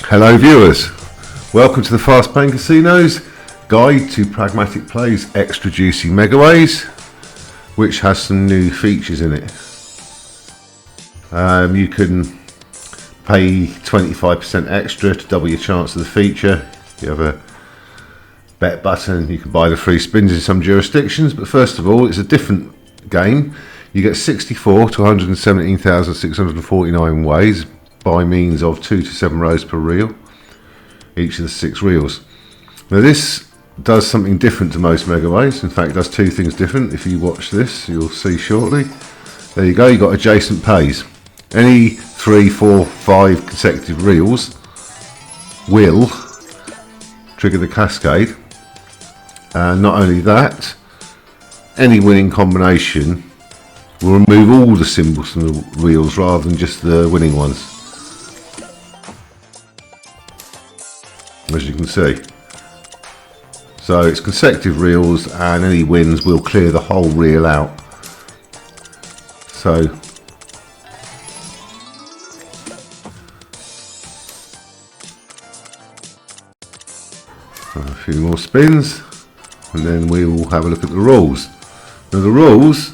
Hello viewers, welcome to the Fast Paying Casinos guide to Pragmatic Play's extra juicy Megaways, which has some new features in it. You can pay 25% extra to double your chance of the feature. You have a bet button, you can buy the free spins in some jurisdictions, but first of all it's a different game. You get 64 to 117,649 ways by means of 2 to 7 rows per reel, each of the 6 reels. Now this does something different to most Megaways. In fact, it does 2 things different. If you watch this, you'll see shortly. There you go, you've got adjacent pays. Any 3, 4, 5 consecutive reels will trigger the cascade. And not only that, any winning combination will remove all the symbols from the reels rather than just the winning ones, as you can see. So it's consecutive reels and any wins will clear the whole reel out. So a few more spins and then we will have a look at the rules. Now the rules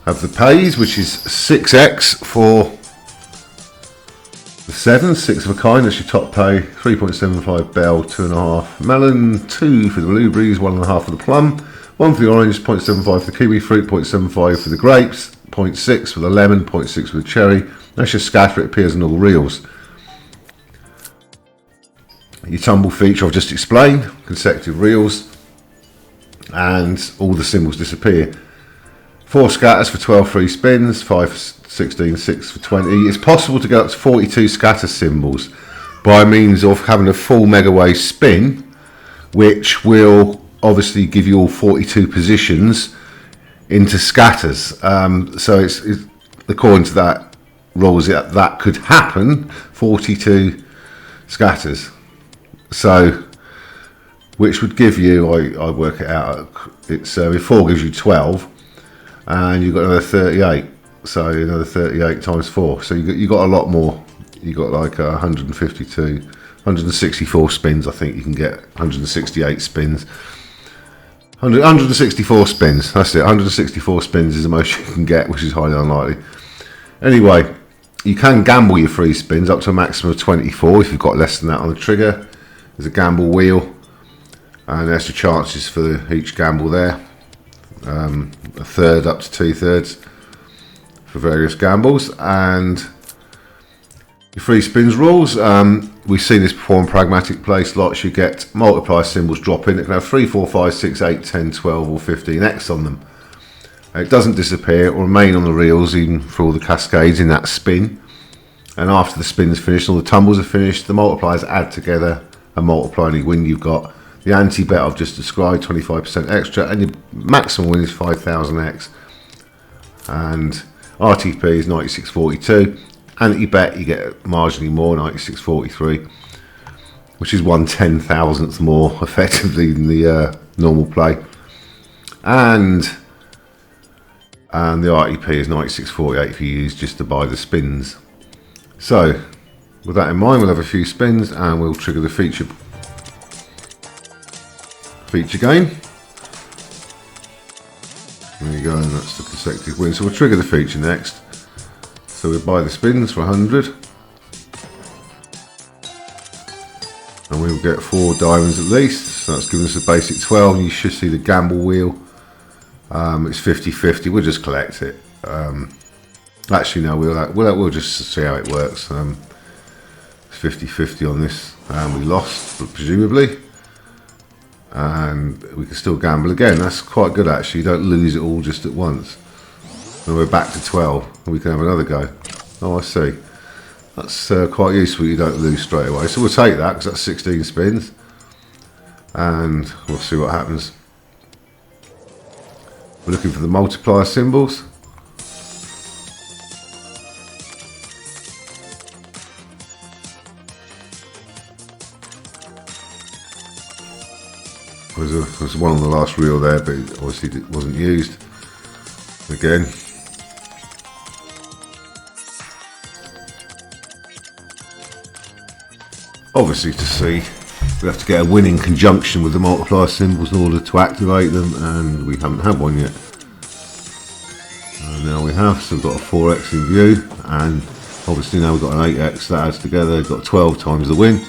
have the pays, which is 6x for the 7, 6 of a kind, that's your top pay, 3.75 bell, 2.5 melon, 2 for the blueberries, 1.5 for the plum, 1 for the orange, 0.75 for the kiwi fruit, 0.75 for the grapes, 0.6 for the lemon, 0.6 for the cherry. That's your scatter, it appears in all the reels. Your tumble feature I've just explained, consecutive reels, and all the symbols disappear. 4 scatters for 12 free spins, 5 for 16, 6 for 20. It's possible to get up to 42 scatter symbols by means of having a full Megaway spin, which will obviously give you all 42 positions into scatters. So it's according to that rules, that could happen, 42 scatters. So, which would give you, I work it out, it's before gives you 12, and you've got another 38. So another 38 times 4. So you got a lot more. You got like 152, 164 spins. I think you can get 168 spins. 164 spins. That's it. 164 spins is the most you can get, which is highly unlikely. Anyway, you can gamble your free spins up to a maximum of 24 if you've got less than that on the trigger. There's a gamble wheel, and there's your chances for each gamble there. A third up to 2/3 for various gambles. And your free spins rules, we've seen this before in Pragmatic Play slots. You get multiply symbols drop in. It can have 3, 4, 5, 6, 8, 10, 12 or 15x on them. It doesn't disappear or remain on the reels even for all the cascades in that spin. And after the spin's finished, all the tumbles are finished, the multipliers add together and multiply any win you've got. The anti-bet I've just described, 25% extra, and your maximum win is 5,000x. And RTP is 96.42. Anti-bet you get marginally more, 96.43, which is 1/10,000th more effectively than the normal play. And the RTP is 96.48 if you use just to buy the spins. So with that in mind, we'll have a few spins and we'll trigger the feature game. There you go, and that's the consecutive win. So we'll trigger the feature next. So we'll buy the spins for 100. And we'll get 4 diamonds at least. So that's giving us a basic 12. And you should see the gamble wheel. It's 50-50. We'll just collect it. Actually, no, we'll just see how it works. It's 50-50 on this. And we lost, presumably. And we can still gamble again. That's quite good actually. You don't lose it all just at once. And we're back to 12 and we can have another go. Oh, I see. That's quite useful. You don't lose straight away. So we'll take that because that's 16 spins and we'll see what happens. We're looking for the multiplier symbols. There's one on the last reel there, but obviously it wasn't used. Again. Obviously, to see, we have to get a win in conjunction with the multiplier symbols in order to activate them, and we haven't had one yet. And now we have, so we've got a 4x in view, and obviously now we've got an 8x that adds together. We've got 12 times the win.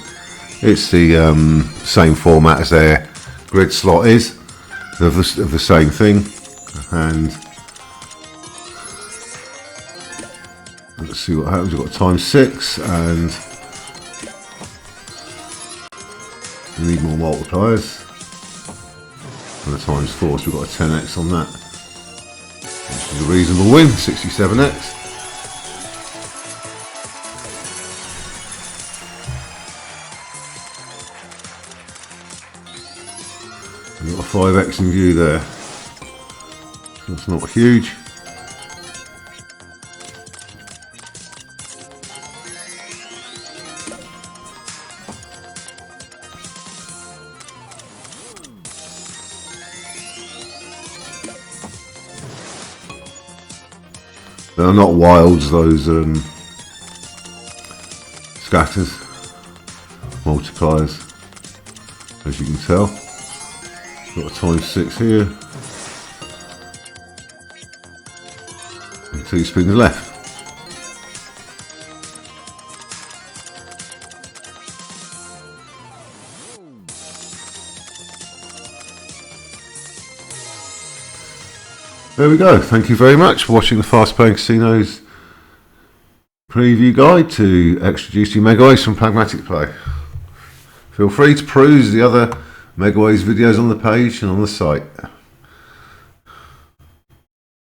It's the same format as their grid slot is, of the same thing. And let's see what happens. We've got times 6, and we need more multipliers. And the times 4, so we've got a 10x on that, which is a reasonable win, 67x. We've got a 5x in view there, so it's not huge. They're not wilds, those scatters, multipliers, as you can tell. Got a times 6 here, and 2 spins left. There we go. Thank you very much for watching the Fast Playing Casinos preview guide to extra juicy Megaways from Pragmatic Play. Feel free to peruse the other Megaways videos on the page and on the site.